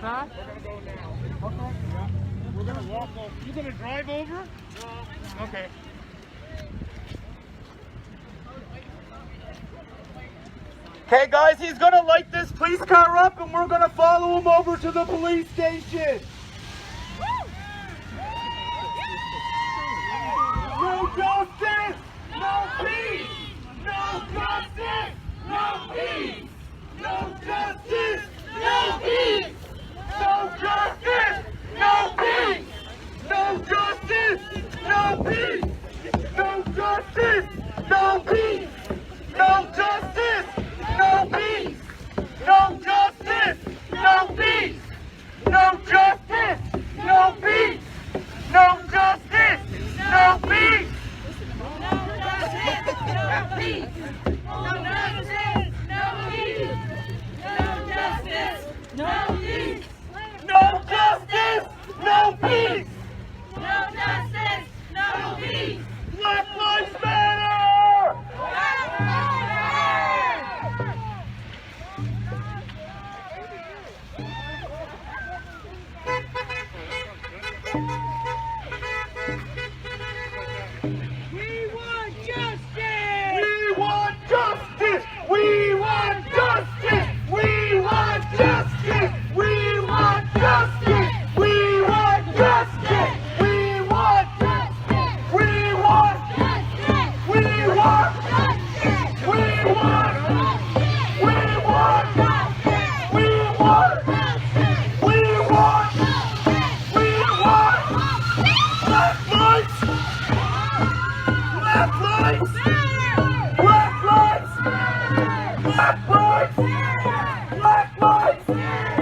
that? We're gonna walk over. You gonna drive over? No. Okay. Okay, guys, he's gonna light this police car up, and we're gonna follow him over to the police station. No justice, no peace. No justice, no peace. No justice, no peace. No justice, no peace. No justice, no peace. No justice, no peace. No justice, no peace. No justice, no peace. No justice, no peace. No justice, no peace. No justice, no peace! No justice, no peace! Black Lives Matter! Black Lives Matter! We want justice! We want justice! We want justice! We want justice! We want justice! We want justice! We want justice! We want justice! We want justice! We want justice! We want justice! We want justice! We want justice! We want Black lives! Black lives! Black lives! Black lives! Black lives! Black lives! Black lives!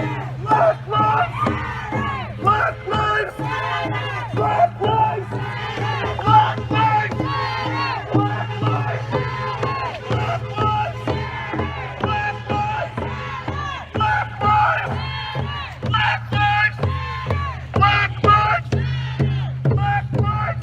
Black lives! Black lives! Black lives! Black lives! Black lives! Black lives! Black lives! Black lives! Black lives!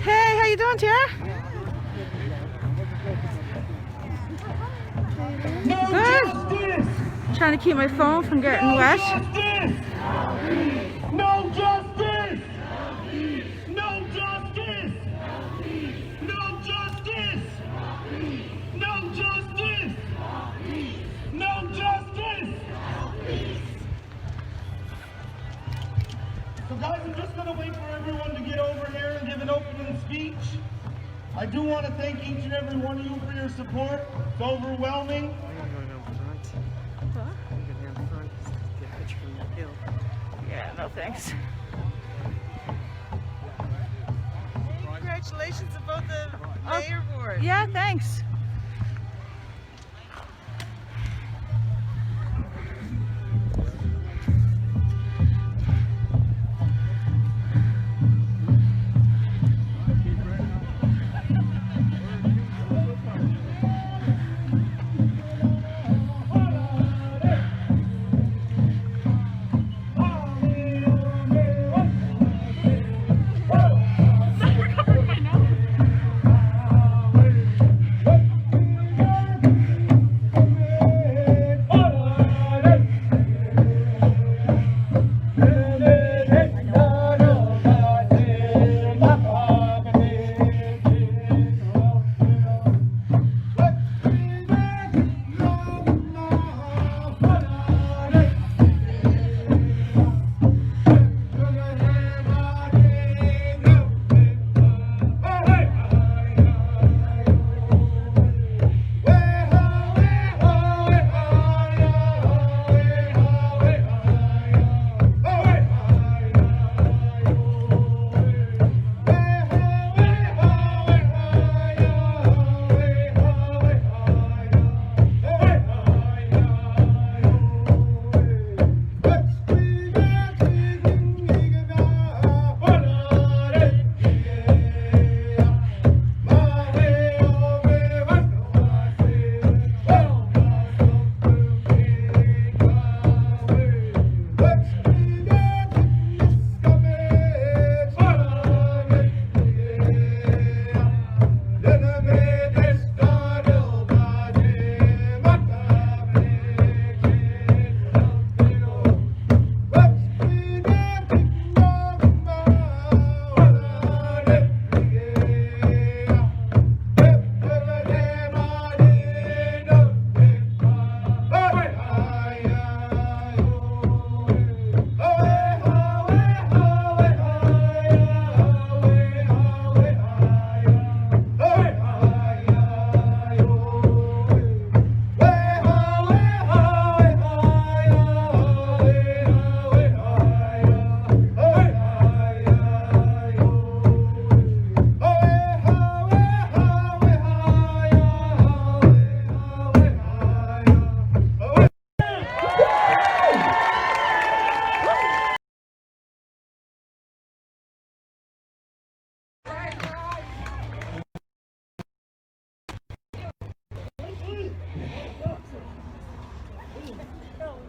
Hey, how you doing, Tara? Good. Trying to keep my phone from getting wet. thank each and every one of you for your support. It's overwhelming. Yeah, no thanks. Congratulations about the mayor board. Yeah, thanks.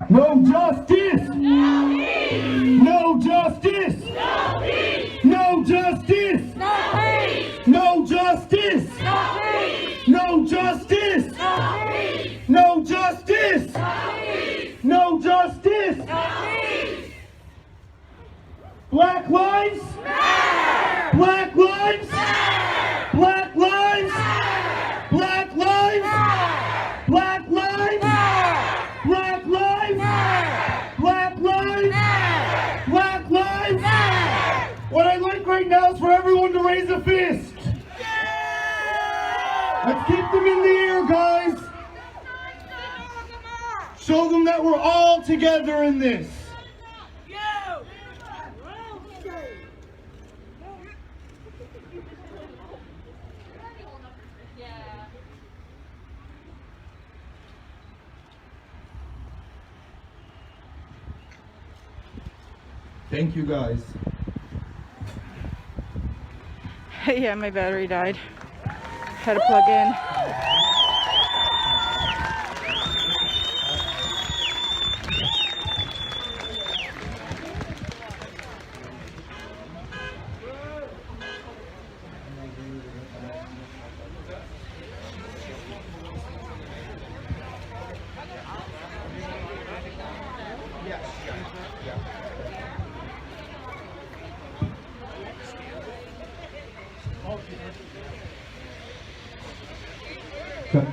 No justice! No peace! No justice! No peace! No justice! No peace! No justice! No peace! No justice! No peace! No justice! No peace! No justice! No peace! Black lives matter! Black lives matter! Black lives matter! Black lives matter! Black lives matter! Black lives matter! Black lives matter! Black lives matter! What I'd like right now is for everyone to raise a fist. Let's keep them in the air, guys. Show them that we're all together in this. Thank you, guys. Yeah, my battery died. Had to plug in. Okay.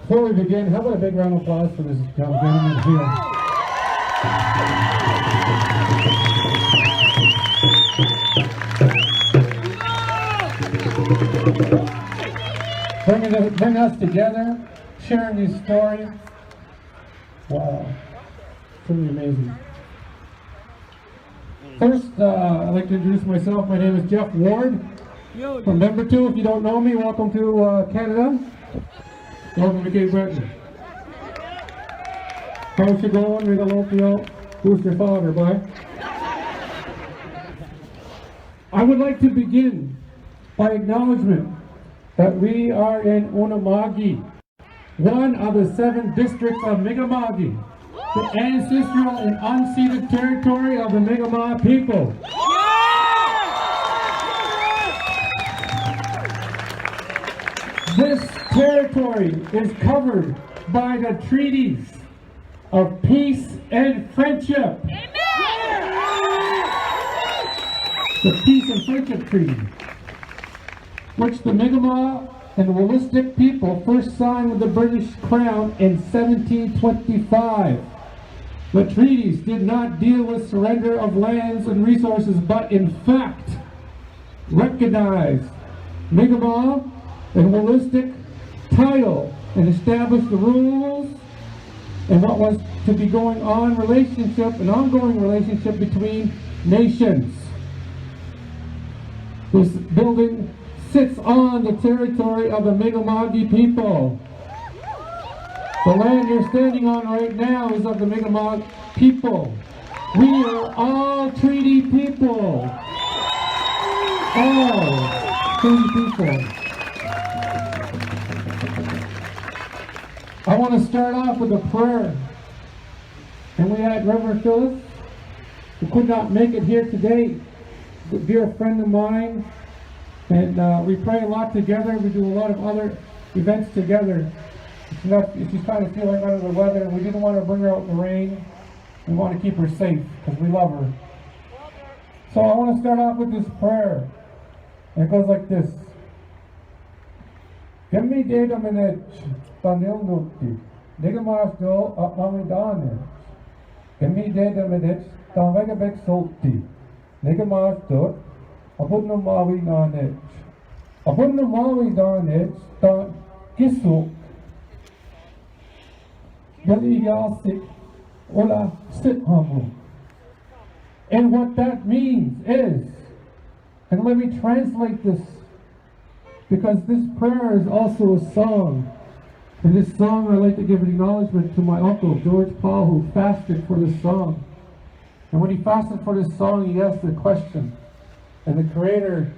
Before we begin, how about a big round of applause for this young gentleman here? Bring us together, sharing these stories. Wow, truly amazing. First, I'd like to introduce myself. My name is Jeff Ward from number 2. If you don't know me, welcome to Canada. Welcome to Cape Breton. How's you going? We got local. Who's your father, boy? I would like to begin by acknowledgement that we are in Unama'ki, one of the 7 districts of Mi'kma'ki, the ancestral and unceded territory of the Mi'kmaq people. This territory is covered by the treaties of peace and friendship. The Peace and Friendship Treaty, which the Mi'kmaq and Wolastoq people first signed with the British Crown in 1725. The treaties did not deal with surrender of lands and resources, but in fact recognized Mi'kmaq and Wolastoq title and established the rules and what was to be going on an ongoing relationship between nations. This building sits on the territory of the Mi'kma'ki people. The land you're standing on right now is of the Mi'kmaq people. We are all treaty people. All treaty people. I want to start off with a prayer. And we had Reverend Phyllis, who could not make it here today, a dear friend of mine. And we pray a lot together. We do a lot of other events together. She's kind of feeling under the weather, and we didn't want to bring her out in the rain. We want to keep her safe because we love her. So I want to start off with this prayer. And it goes like this. Gemi deda menech tanil nukti. Nigamash do apmamidane. Gemi deda menech tanvegabek solti. Nigamash do apudno mawi nanech. Apudno mawi nanech tan kisuk. Yali yasik ola sit hamu. And what that means is, and let me translate this, because this prayer is also a song. And this song, I'd like to give an acknowledgement to my uncle, George Paul, who fasted for this song. And when he fasted for this song, he asked the question. And the Creator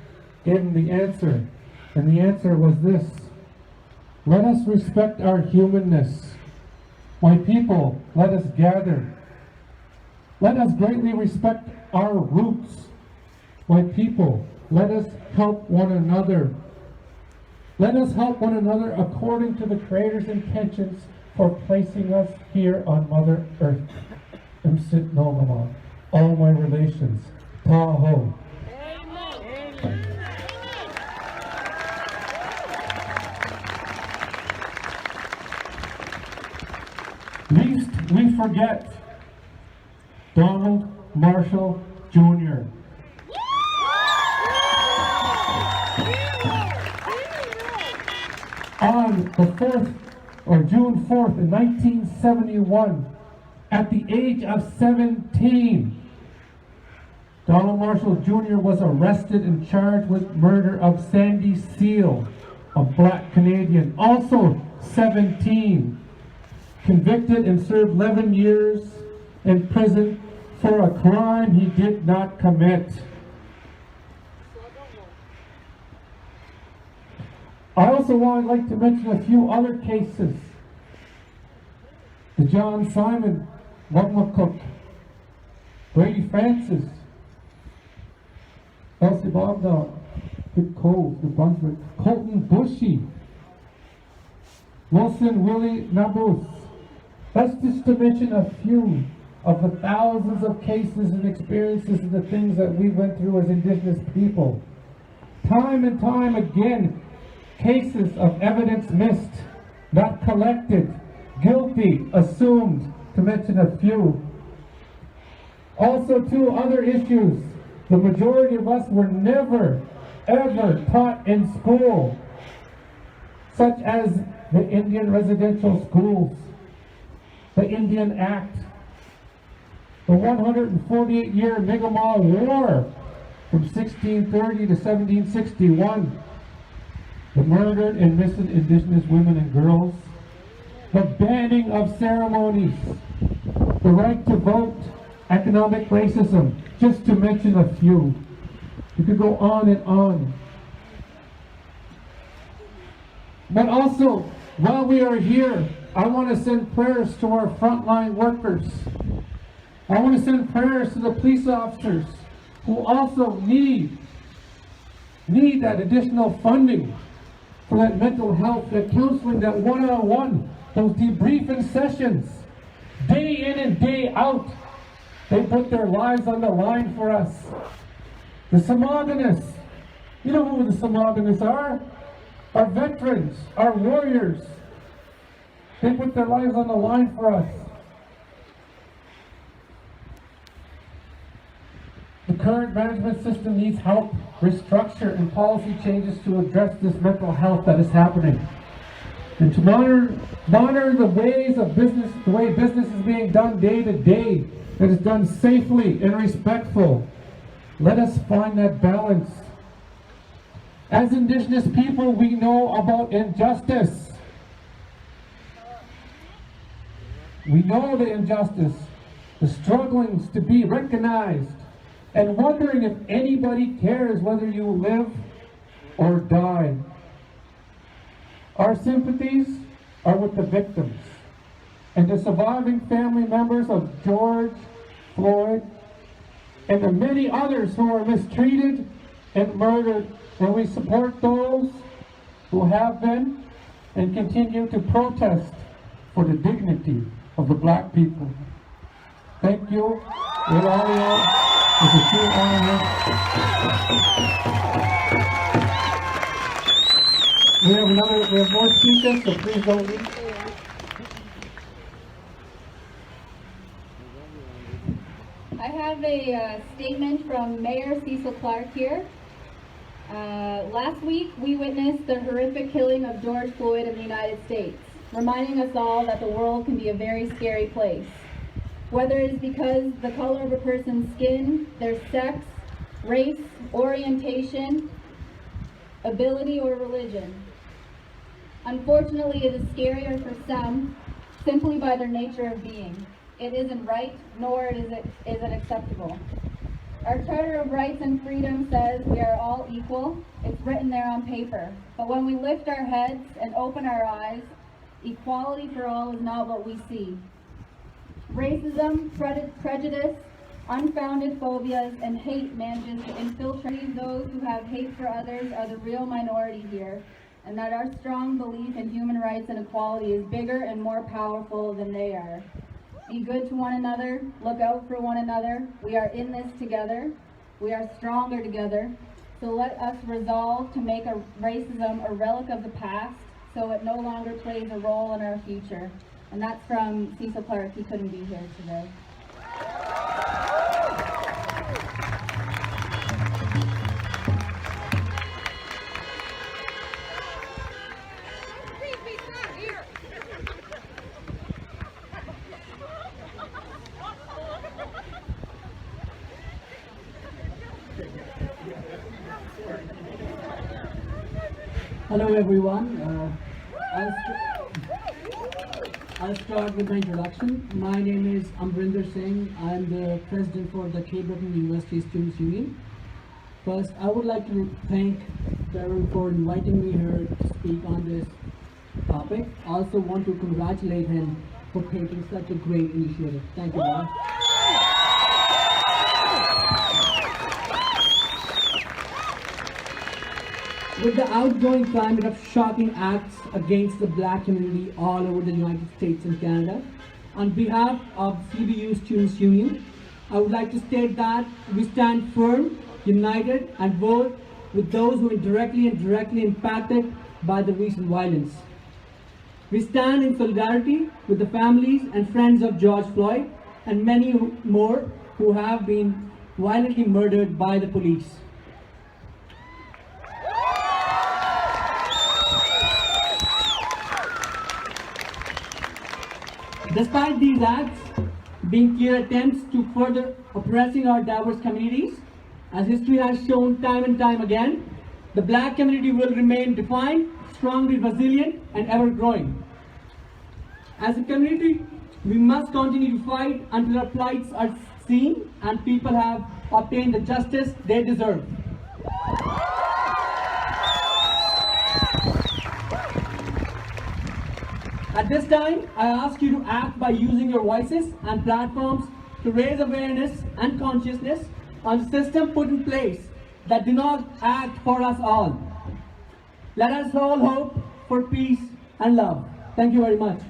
gave him the answer. And the answer was this: let us respect our humanness. My people, let us gather. Let us greatly respect our roots. My people, let us help one another. Let us help one another according to the Creator's intentions for placing us here on Mother Earth. Imsit Nomama, all my relations, Tahoe. Least we forget Donald Marshall Jr. On the 4th, or June 4th in 1971, at the age of 17, Donald Marshall Jr. was arrested and charged with murder of Sandy Seal, a black Canadian, also 17. Convicted and served 11 years in prison for a crime he did not commit. I also would like to mention a few other cases. The John Simon, Cook, Brady Francis, Elsie Bogdan, Dick Cove, New Brunswick, Colton Bushy, Wilson Willie Nabus. That's just to mention a few of the thousands of cases and experiences and the things that we went through as Indigenous people. Time and time again, cases of evidence missed, not collected, guilty, assumed, to mention a few. Also, two other issues. The majority of us were never, ever taught in school, such as the Indian residential schools, the Indian Act, the 148-year Mi'kmaq War from 1630 to 1761, the murdered and missing Indigenous women and girls, the banning of ceremonies, the right to vote, economic racism, just to mention a few. You could go on and on. But also, while we are here, I want to send prayers to our frontline workers. I want to send prayers to the police officers who also need that additional funding for that mental health, that counseling, that one-on-one, those debriefing sessions, day in and day out. They put their lives on the line for us. The Samagonists, you know who the Samagonists are? Our veterans, our warriors. They put their lives on the line for us. The current management system needs help, restructure, and policy changes to address this mental health that is happening. And to monitor the ways of business, the way business is being done day to day, that is done safely and respectful. Let us find that balance. As Indigenous people, we know about injustice. We know the injustice, the strugglings to be recognized, and wondering if anybody cares whether you live or die. Our sympathies are with the victims and the surviving family members of George Floyd and the many others who are mistreated and murdered. And we support those who have been and continue to protest for the dignity of the Black people. Thank you. It's a true honor. We have more speakers, so please don't leave. I have a statement from Mayor Cecil Clark here. Last week, we witnessed the horrific killing of George Floyd in the United States, reminding us all that the world can be a very scary place. Whether it is because the color of a person's skin, their sex, race, orientation, ability, or religion. Unfortunately, it is scarier for some simply by their nature of being. It isn't right, nor is it acceptable. Our Charter of Rights and Freedom says we are all equal. It's written there on paper. But when we lift our heads and open our eyes, equality for all is not what we see. Racism, prejudice, unfounded phobias, and hate manages to infiltrate. Those who have hate for others are the real minority here, and that our strong belief in human rights and equality is bigger and more powerful than they are. Be good to one another, look out for one another. We are in this together. We are stronger together. So let us resolve to make racism a relic of the past so it no longer plays a role in our future. And that's from Cecil Clark. He couldn't be here today. Hello everyone. I'll start with my introduction. My name is Amrinder Singh. I'm the president for the Cape Breton University Students Union. First, I would like to thank Darren for inviting me here to speak on this topic. I also want to congratulate him for taking such a great initiative. Thank you, Darren. With the outgoing climate of shocking acts against the Black community all over the United States and Canada, on behalf of CBU Students Union, I would like to state that we stand firm, united, and vote with those who are directly and indirectly impacted by the recent violence. We stand in solidarity with the families and friends of George Floyd and many more who have been violently murdered by the police. Despite these acts being clear attempts to further oppressing our diverse communities, as history has shown time and time again, the Black community will remain defined, strongly resilient, and ever growing. As a community, we must continue to fight until our plights are seen and people have obtained the justice they deserve. At this time, I ask you to act by using your voices and platforms to raise awareness and consciousness on the system put in place that do not act for us all. Let us all hope for peace and love. Thank you very much.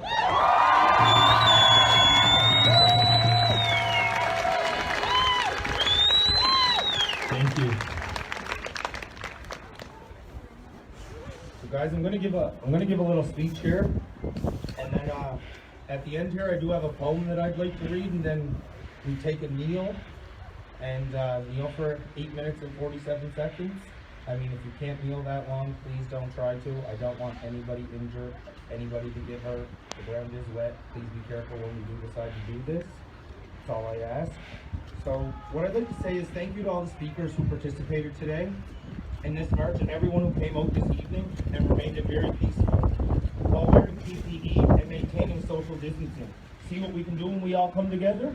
Thank you. So guys, I'm gonna give a little speech here, and then at the end here I do have a poem that I'd like to read, and then we take a kneel and kneel for 8 minutes and 47 seconds. I mean, if you can't kneel that long, please don't try to. I don't want anybody injured, anybody to get hurt. The ground is wet. Please be careful when you do decide to do this. That's all I ask. So what I'd like to say is thank you to all the speakers who participated today in this march and everyone who came out this evening and remained very peaceful, while wearing PPE and maintaining social distancing. See what we can do when we all come together?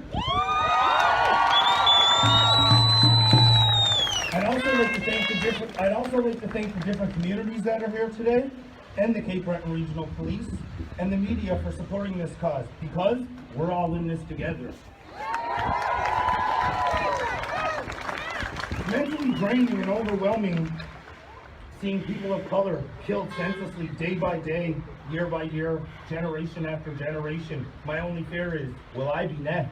I'd also like to thank the different communities that are here today, and the Cape Breton Regional Police, and the media for supporting this cause, because we're all in this together. It's mentally draining and overwhelming seeing people of color killed senselessly day by day, year by year, generation after generation. My only fear is, will I be next?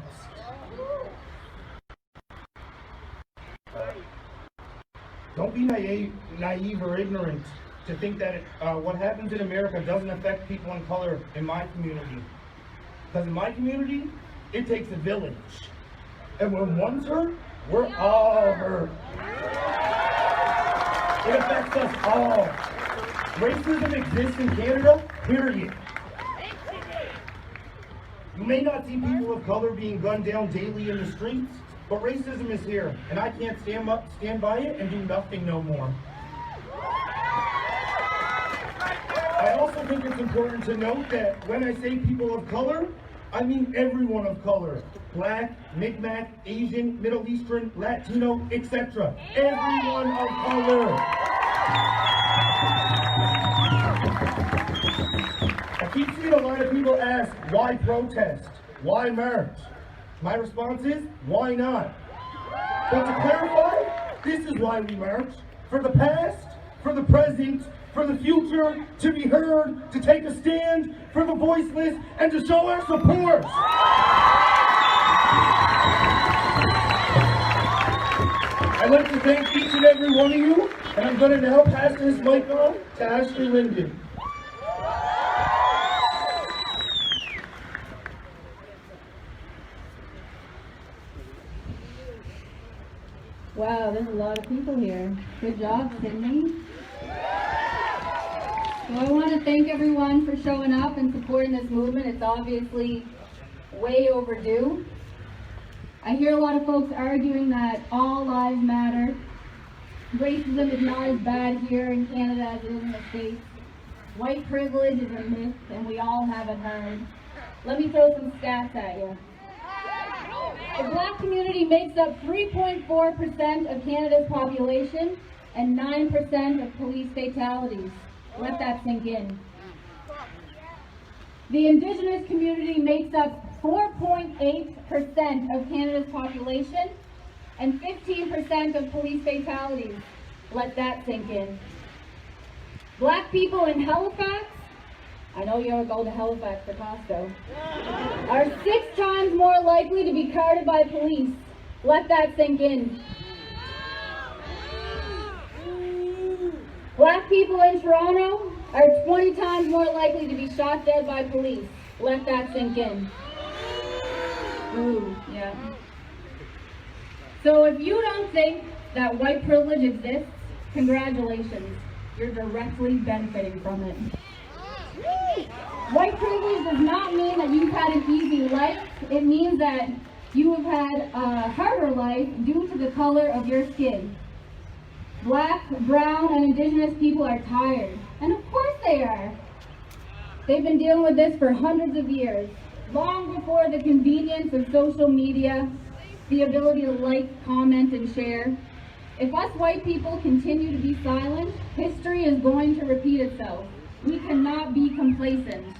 Don't be naive or ignorant to think that what happens in America doesn't affect people of color in my community. Because in my community, it takes a village. And when one's hurt, we're all hurt. It affects us all. Racism exists in Canada, period. You may not see people of color being gunned down daily in the streets, but racism is here, and I can't stand by it and do nothing no more. I also think it's important to note that when I say people of color, I mean everyone of color. Black, Mi'kmaq, Asian, Middle Eastern, Latino, etc. Everyone of color. I keep seeing a lot of people ask, why protest? Why march? My response is, why not? But to clarify, this is why we march. For the past, for the present, for the future, to be heard, to take a stand, for the voiceless, and to show our support. I'd like to thank each and every one of you, and I'm going to now pass this mic on to Ashley Linden. Wow, there's a lot of people here. Good job, Sydney. So I want to thank everyone for showing up and supporting this movement. It's obviously way overdue. I hear a lot of folks arguing that all lives matter. Racism is not as bad here in Canada as it is in the States. White privilege is a myth, and we all have it hard. Let me throw some stats at you. The Black community makes up 3.4% of Canada's population and 9% of police fatalities. Let that sink in. The Indigenous community makes up 4.8% of Canada's population and 15% of police fatalities. Let that sink in. Black people in Halifax, I know you all go to Halifax for Costco, are 6 times more likely to be carded by police. Let that sink in. Black people in Toronto are 20 times more likely to be shot dead by police. Let that sink in. Ooh, yeah. So if you don't think that white privilege exists, congratulations. You're directly benefiting from it. White privilege does not mean that you've had an easy life. It means that you have had a harder life due to the color of your skin. Black, brown, and indigenous people are tired. And of course they are. They've been dealing with this for hundreds of years, long before the convenience of social media, the ability to like, comment, and share. If us white people continue to be silent, history is going to repeat itself. We cannot be complacent.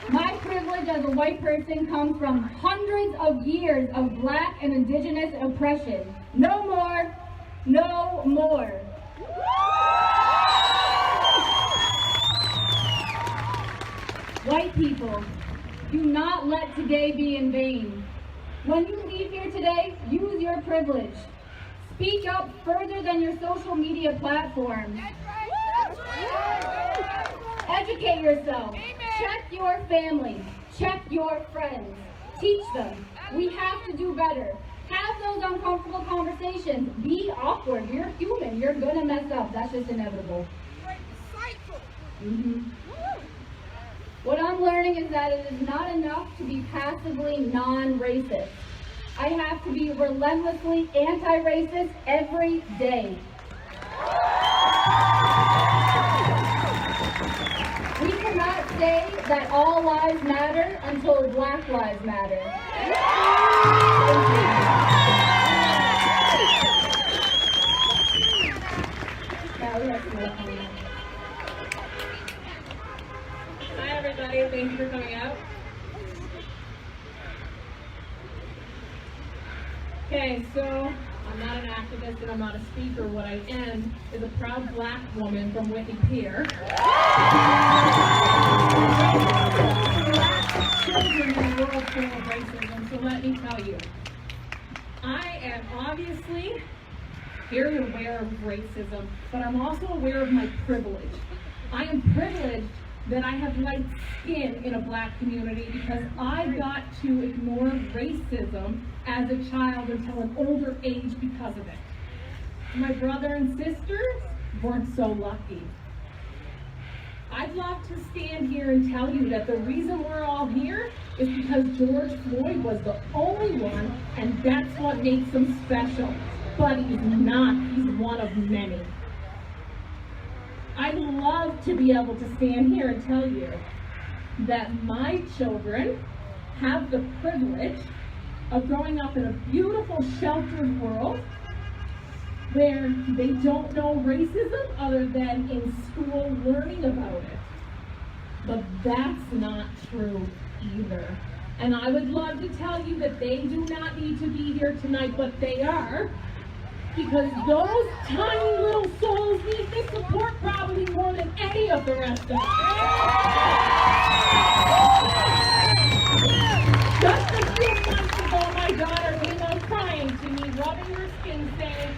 My privilege as a white person comes from hundreds of years of Black and Indigenous oppression. No more, no more. White people, do not let today be in vain. When you leave here today, use your privilege. Speak up further than your social media platforms. Educate yourself. Check your family. Check your friends. Teach them. We have to do better. Have those uncomfortable conversations. Be awkward. You're human. You're gonna mess up. That's just inevitable. What I'm learning is that it is not enough to be passively non-racist. I have to be relentlessly anti-racist every day. We cannot say that all lives matter until Black lives matter. Now we have to go home. Hi everybody, thank you for coming out. Okay, so I'm not an activist and I'm not a speaker. What I am is a proud Black woman from Whitney Pier. Black children in a world full of racism, so let me tell you. I am obviously very aware of racism, but I'm also aware of my privilege. I am privileged that I have light skin in a Black community because I got to ignore racism as a child until an older age because of it. My brother and sisters weren't so lucky. I'd love to stand here and tell you that the reason we're all here is because George Floyd was the only one, and that's what makes him special. But he's not. He's one of many. I'd love to be able to stand here and tell you that my children have the privilege of growing up in a beautiful, sheltered world where they don't know racism other than in school learning about it. But that's not true either. And I would love to tell you that they do not need to be here tonight, but they are. Because those tiny little souls need this support probably more than any of the rest of us. Just a few months ago, my daughter came out crying to me, rubbing her skin, saying,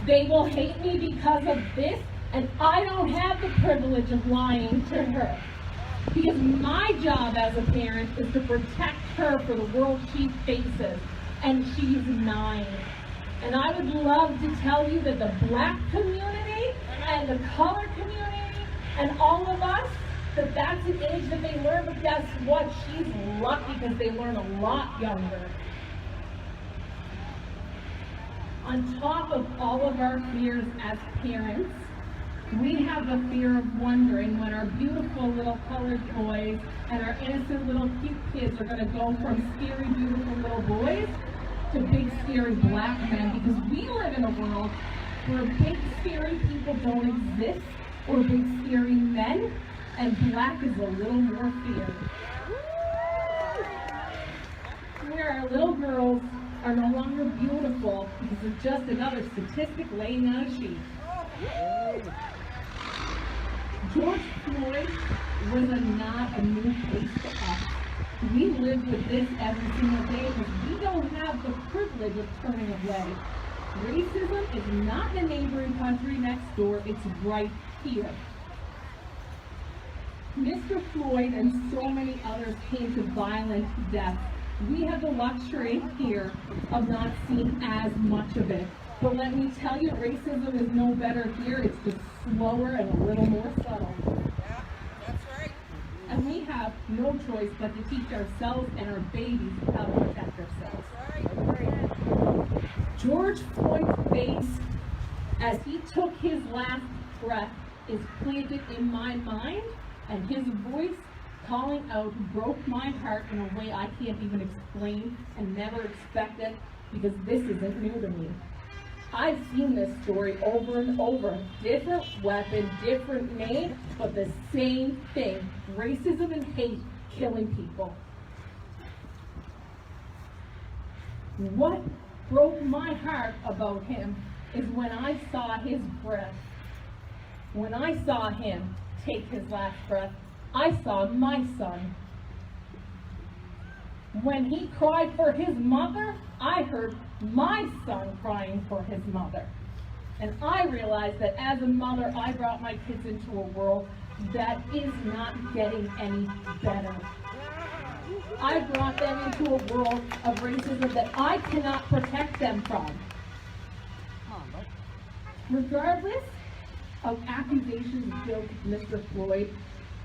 they will hate me because of this, and I don't have the privilege of lying to her. Because my job as a parent is to protect her for the world she faces, and she's 9. And I would love to tell you that the Black community and the color community and all of us, that's an age that they learn, but guess what? She's lucky because they learn a lot younger. On top of all of our fears as parents, we have the fear of wondering when our beautiful little colored boys and our innocent little cute kids are going to go from scary, beautiful little boys to big scary Black men, because we live in a world where big scary people don't exist, or big scary men, and Black is a little more feared. Where our little girls are no longer beautiful because of just another statistic laying on a sheet. George Floyd was not a new case to us. We live with this every single day because we don't have the privilege of turning away. Racism is not in the neighboring country next door, it's right here. Mr. Floyd and so many others came to violent death. We have the luxury here of not seeing as much of it. But let me tell you, racism is no better here. It's just slower and a little more subtle. Yeah, that's right. And we have no choice but to teach ourselves and our babies how to protect ourselves. That's right. George Floyd's face, as he took his last breath, is planted in my mind, and his voice calling out broke my heart in a way I can't even explain and never expected, because this isn't new to me. I've seen this story over and over. Different weapon, different name, but the same thing. Racism and hate killing people. What broke my heart about him is when I saw his breath. When I saw him take his last breath, I saw my son. When he cried for his mother, I heard my son crying for his mother. And I realized that as a mother, I brought my kids into a world that is not getting any better. I brought them into a world of racism that I cannot protect them from. Regardless of accusations of guilt of Mr. Floyd,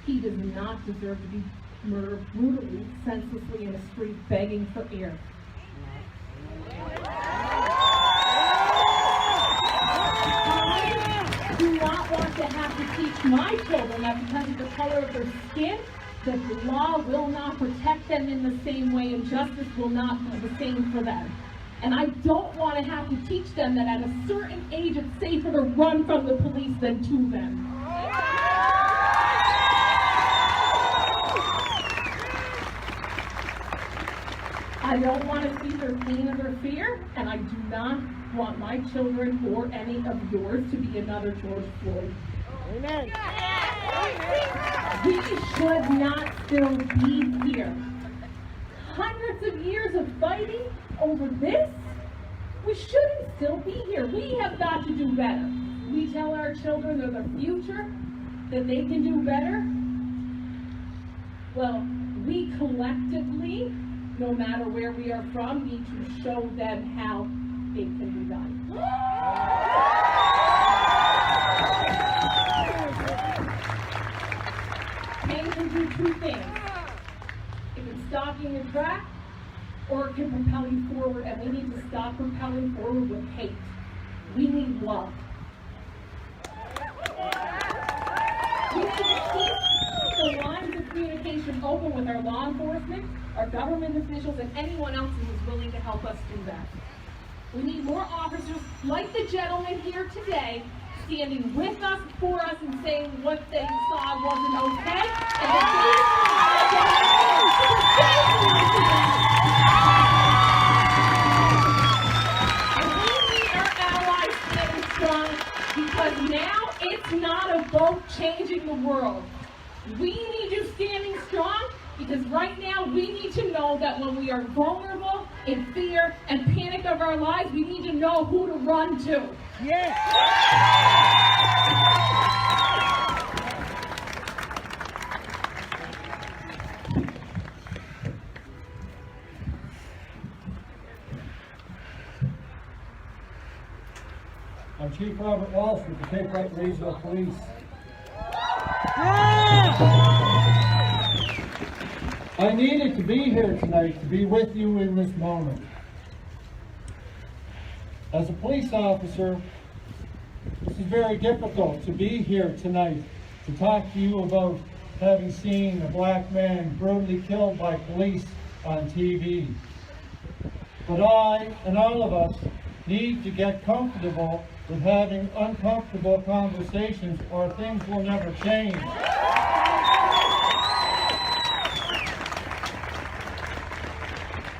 he does not deserve to be murdered brutally, senselessly in the street begging for air. I do not want to have to teach my children that because of the color of their skin, that the law will not protect them in the same way and justice will not be the same for them. And I don't want to have to teach them that at a certain age it's safer to run from the police than to them. I don't want to see their pain or their fear, and I do not want my children or any of yours to be another George Floyd. Amen. We should not still be here. Hundreds of years of fighting over this, we shouldn't still be here. We have got to do better. We tell our children they're the future, that they can do better. Well, we collectively, no matter where we are from, need to show them how it can be done. Pain can do two things. It can stop you in your track, or it can propel you forward, and we need to stop propelling forward with hate. We need love. We need to keep the lines of communication open with our law enforcement, our government officials, and anyone else who is willing to help us do that. We need more officers like the gentleman here today, standing with us, for us, and saying what they saw wasn't okay, and we need our allies standing strong, because now it's not about changing the world. We need you standing strong, because right now we need to know that when we are vulnerable, in fear and panic of our lives, we need to know who to run to. Yes. I'm Chief Robert Walsh with the Cape Breton Regional Police. I needed to be here tonight to be with you in this moment. As a police officer, this is very difficult to be here tonight to talk to you about having seen a black man brutally killed by police on TV. But I and all of us need to get comfortable with having uncomfortable conversations, or things will never change.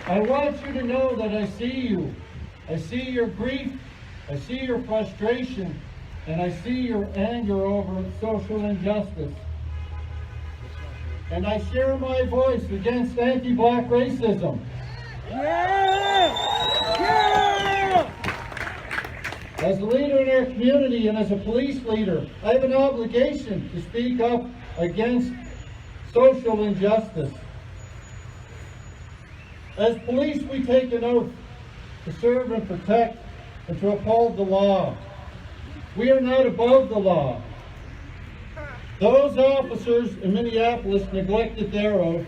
I want you to know that I see you. I see your grief, I see your frustration, and I see your anger over social injustice. and I share my voice against anti-black racism. As a leader in our community and as a police leader, I have an obligation to speak up against social injustice. As police, we take an oath to serve and protect and to uphold the law. We are not above the law. Those officers in Minneapolis neglected their oath.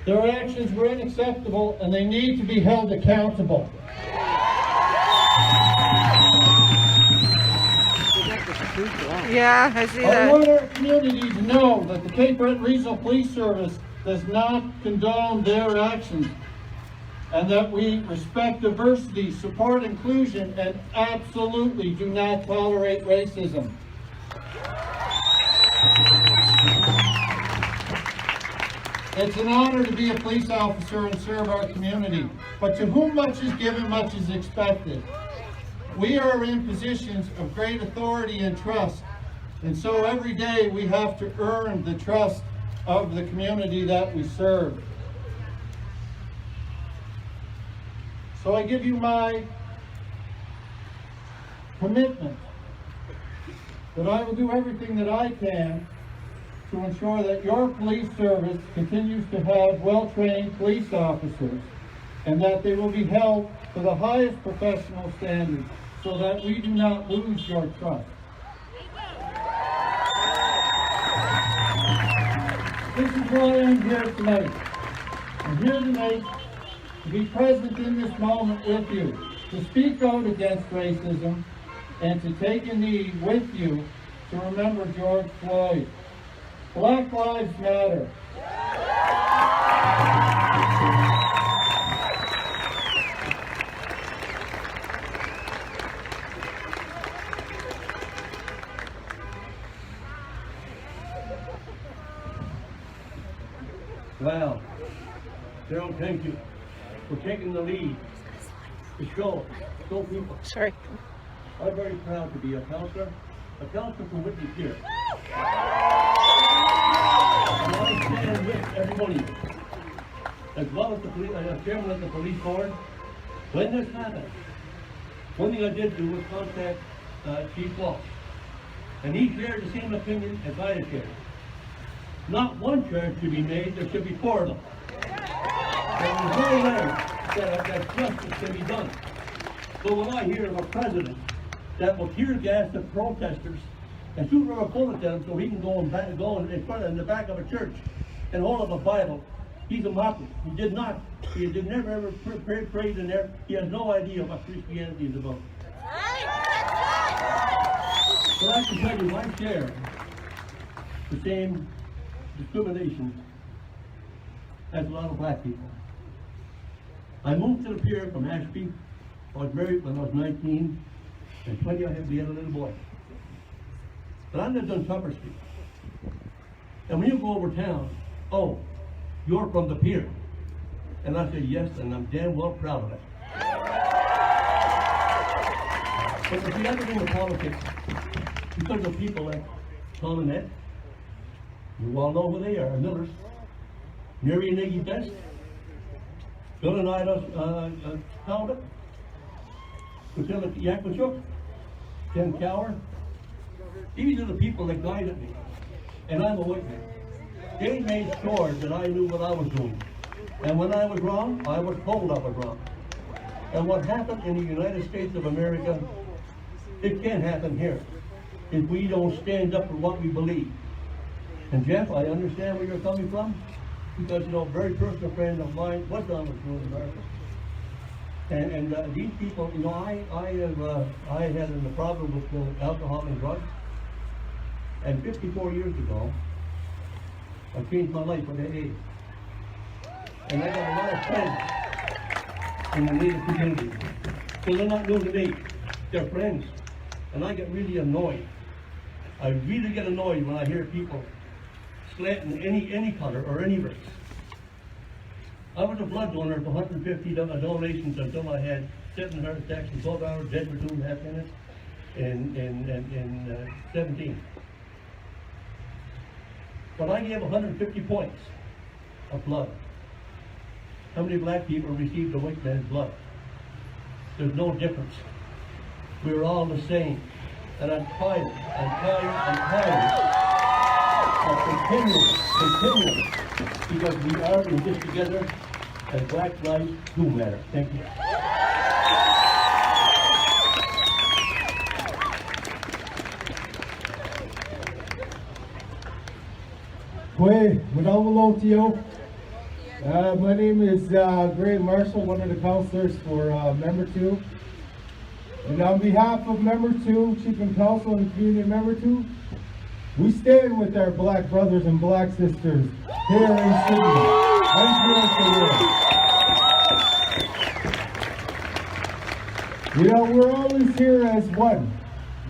Their actions were unacceptable and they need to be held accountable. Yeah, I see I that. want our community to know that the Cape Breton Regional Police Service does not condone their actions, and that we respect diversity, support inclusion, and absolutely do not tolerate racism. It's an honor to be a police officer and serve our community, but to whom much is given, much is expected. We are in positions of great authority and trust, and so every day we have to earn the trust of the community that we serve. So I give you my commitment that I will do everything that I can to ensure that your police service continues to have well-trained police officers and that they will be held to the highest professional standards so that we do not lose your trust. This is why I'm here tonight. I'm here tonight to be present in this moment with you, to speak out against racism, and to take a knee with you to remember George Floyd. Black Lives Matter. Wow. Daryl, thank you for taking the lead to show people. Sorry. I'm very proud to be a counselor from Whitney Pier. And I stand with everybody, as well as the police, chairman of the police board. When this happened, one thing I did do was contact Chief Walsh, and he shared the same opinion as I shared. Not one charge should be made, there should be 4 of them. There is no way that justice can be done. But when I hear of a president that will tear gas the protesters and shoot rubber bullets at them so he can go in front in the back of a church and hold up a Bible, he's a mocker. He did never ever pray in there. He has no idea what Christianity is about. But I can tell you, I share the same discrimination as a lot of black people. I moved to the pier from Ashby. I was married when I was 19, and 20 I had a little boy. But I lived on Tupper Street. And when you go over town, oh, you're from the pier. And I said, yes, and I'm damn well proud of it. But the other thing with politics, because of people like Tom and Ed, you all know who they are, Millers, Mary and Iggy Best, Bill and Ida Talbot, Priscilla Yakwachuk, Ken Cower. These are the people that guided me, and I'm a witness. They made sure that I knew what I was doing. And when I was wrong, I was told I was wrong. And what happened in the United States of America, it can't happen here if we don't stand up for what we believe. And Jeff, I understand where you're coming from, because, you know, a very personal friend of mine was on the School of America. And these people, you know, I had a problem with alcohol and drugs. And 54 years ago, I changed my life with AA. And I got a lot of friends in the Native community. So they're not new to me, they're friends. And I get really annoyed. I really get annoyed when I hear people slanting any color or any race. I was a blood donor for 150 donations until I had 7 heart attacks and 12 hours dead for 2.5 minutes in 17. When I gave 150 points of blood, how many black people received the white man's blood? There's no difference. We're all the same. And I'm tired of continuing, because we are in this together, and black lives do matter. Thank you. Hey, Manolo. My name is Greg Marshall, one of the counselors for Member 2. And on behalf of Member 2, Chief and Council and Community Member 2, we stand with our black brothers and black sisters here in Sydney and throughout the world. You know, we're always here as one.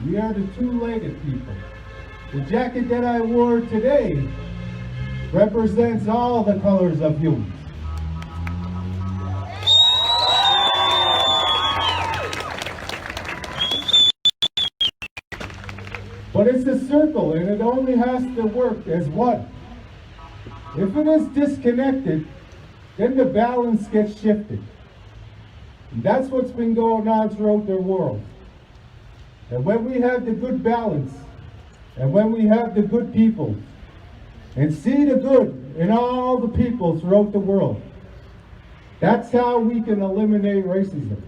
We are the two-legged people. The jacket that I wore today represents all the colors of humans. But it's a circle, and it only has to work as one. If it is disconnected, then the balance gets shifted. And that's what's been going on throughout the world. And when we have the good balance, and when we have the good people, and see the good in all the people throughout the world, that's how we can eliminate racism.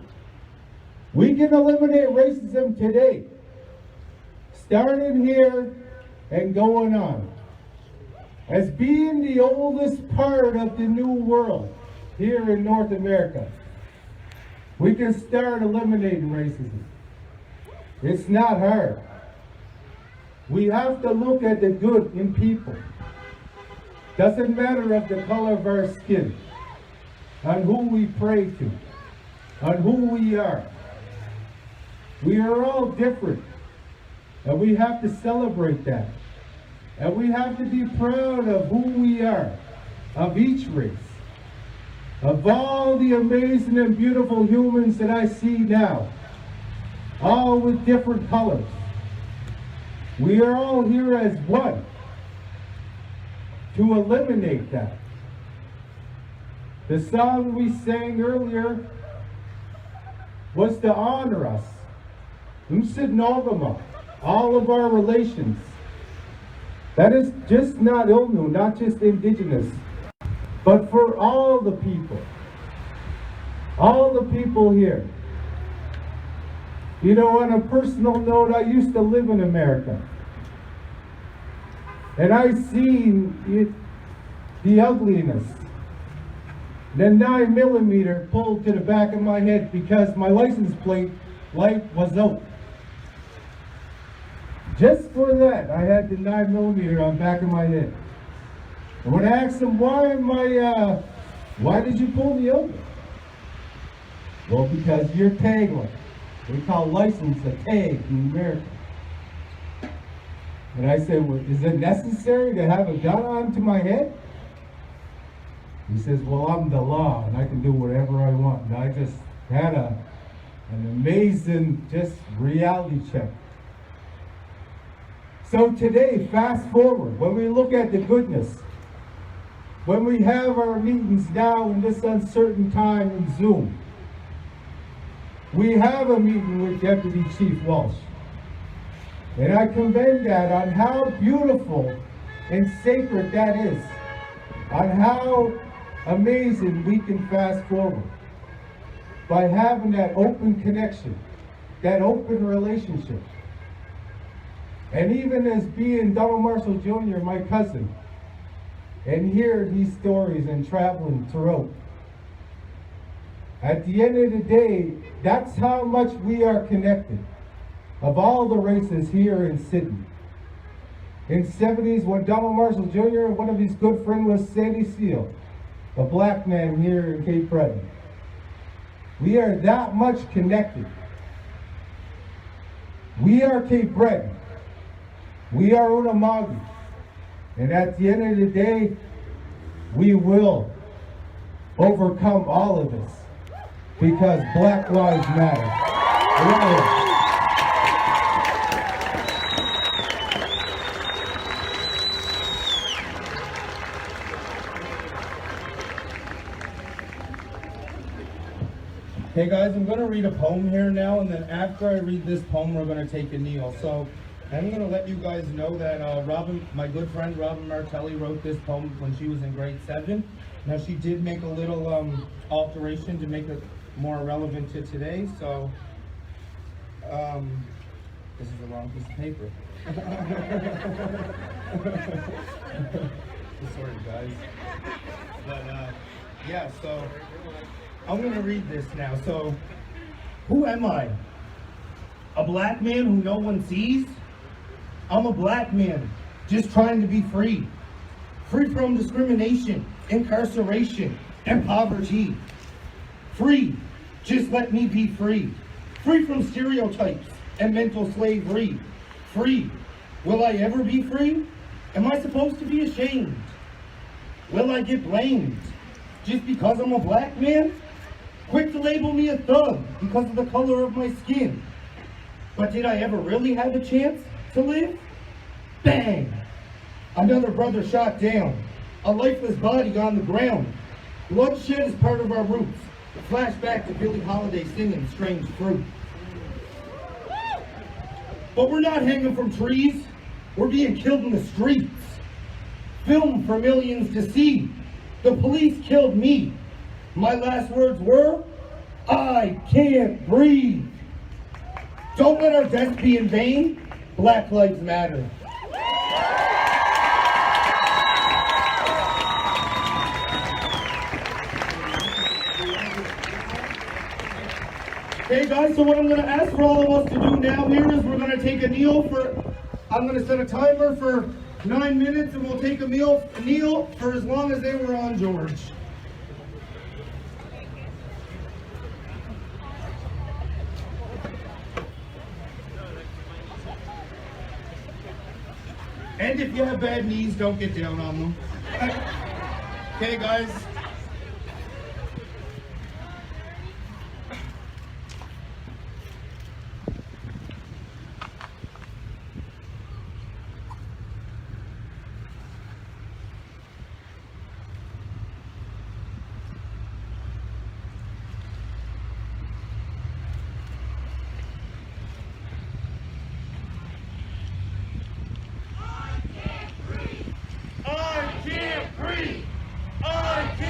We can eliminate racism today, starting here and going on. As being the oldest part of the new world here in North America, we can start eliminating racism. It's not hard. We have to look at the good in people. Doesn't matter of the color of our skin, on who we pray to, on who we are. We are all different, and we have to celebrate that. And we have to be proud of who we are, of each race, of all the amazing and beautiful humans that I see now, all with different colors. We are all here as one to eliminate that. The song we sang earlier was to honor us. Umsidnogama, all of our relations. That is just not Ilnu, not just Indigenous, but for all the people here. You know, on a personal note, I used to live in America. And I seen the ugliness. The 9mm pulled to the back of my head because my license plate light was out. Just for that, I had the 9mm on the back of my head. And when I asked them, why did you pull me over? Well, because your tagline. We call license a tag in America. And I said, well, is it necessary to have a gun onto my head? He says, well, I'm the law and I can do whatever I want. And I just had an amazing just reality check. So today, fast forward, when we look at the goodness, when we have our meetings now in this uncertain time in Zoom, we have a meeting with Deputy Chief Walsh. And I commend that on how beautiful and sacred that is, on how amazing we can fast forward by having that open connection, that open relationship. And even as being Donald Marshall Jr., my cousin, and hearing these stories and traveling throughout, at the end of the day, that's how much we are connected, of all the races here in Sydney. In the 70s, when Donald Marshall Jr., one of his good friends was Sandy Seal, a black man here in Cape Breton. We are that much connected. We are Cape Breton. We are Unamagi. And at the end of the day, we will overcome all of this because Black Lives Matter. Okay guys, I'm gonna read a poem here now, and then after I read this poem, we're gonna take a kneel. So I'm gonna let you guys know that Robin, my good friend Robin Martelli, wrote this poem when she was in grade 7. Now she did make a little alteration to make it more relevant to today. So this is the wrong piece of paper. Sorry guys. But yeah, so I'm gonna read this now. So, who am I? A black man who no one sees? I'm a black man, just trying to be free. Free from discrimination, incarceration, and poverty. Free, just let me be free. Free from stereotypes and mental slavery. Free, will I ever be free? Am I supposed to be ashamed? Will I get blamed just because I'm a black man? Quick to label me a thug because of the color of my skin. But did I ever really have a chance to live? Bang! Another brother shot down. A lifeless body on the ground. Bloodshed is part of our roots. A flashback to Billie Holiday singing Strange Fruit. But we're not hanging from trees. We're being killed in the streets. Filmed for millions to see. The police killed me. My last words were, I can't breathe. Don't let our deaths be in vain. Black Lives Matter. Okay guys, so what I'm going to ask for all of us to do now here is we're going to take a kneel for, I'm going to set a timer for 9 minutes, and we'll take a kneel for as long as they were on George. And if you have bad knees, don't get down on them. Okay, guys. I can't breathe! I can't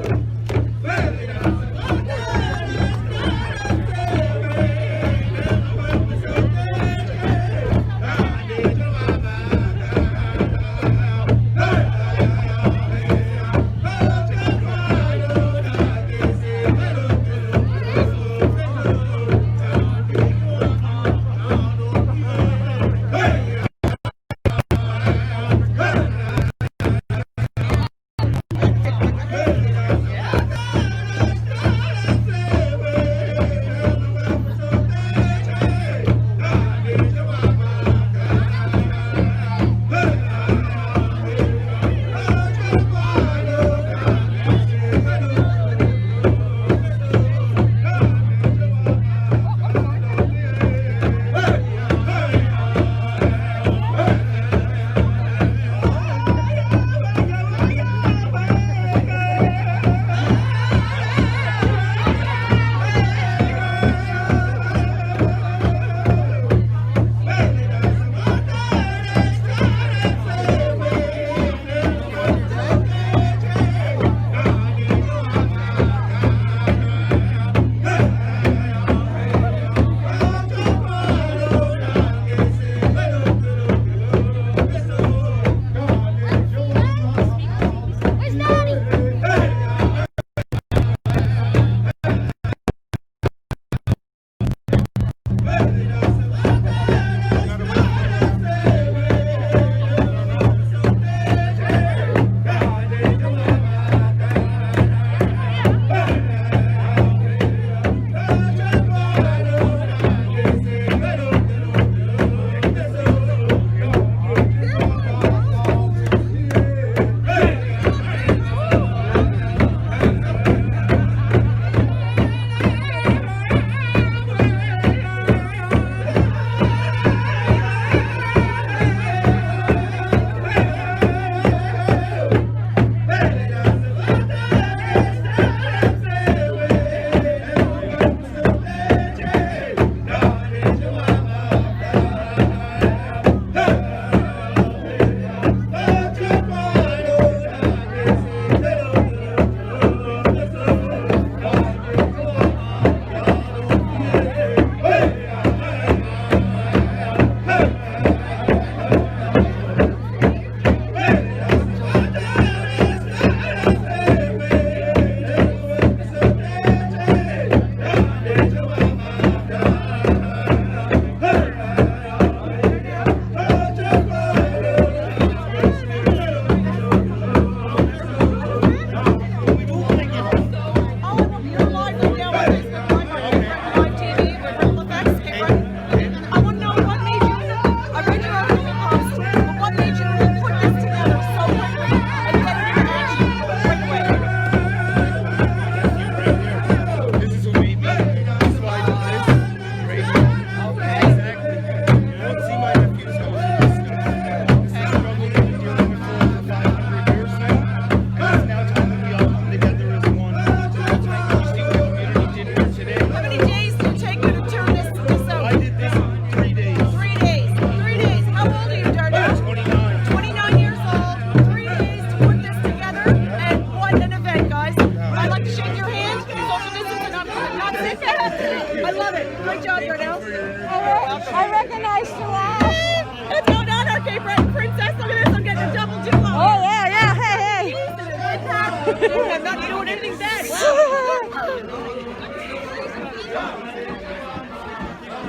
I like to shake your hand, social distance, and not sit there. I love it. Great job, Darnell. I recognize the laugh. What's going on, our favorite princess? Look at this. I'm getting a double duo. Oh, yeah, yeah. Hey, hey. I'm not doing anything bad. Wow.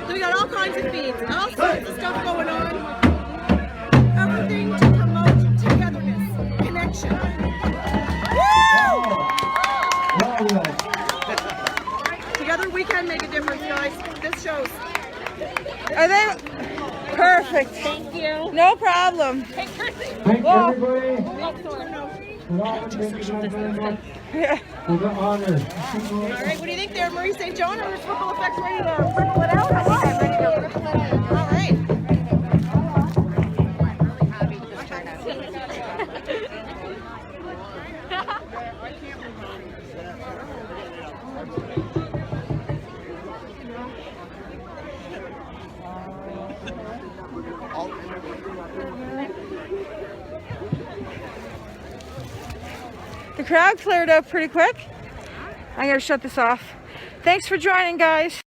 So we got all kinds of feeds, all sorts of stuff going on. Everything to promote togetherness, connection. Together we can make a difference, guys. This shows. Are they perfect? Thank you. No problem. Thank you, everybody. All Yeah. For the honor. right, what do you think there, Marie St. John? Are the ripple effects ready to ripple it out? I think I'm ready to ripple it out. All right. The crowd cleared up pretty quick. I'm going to shut this off. Thanks for joining, guys.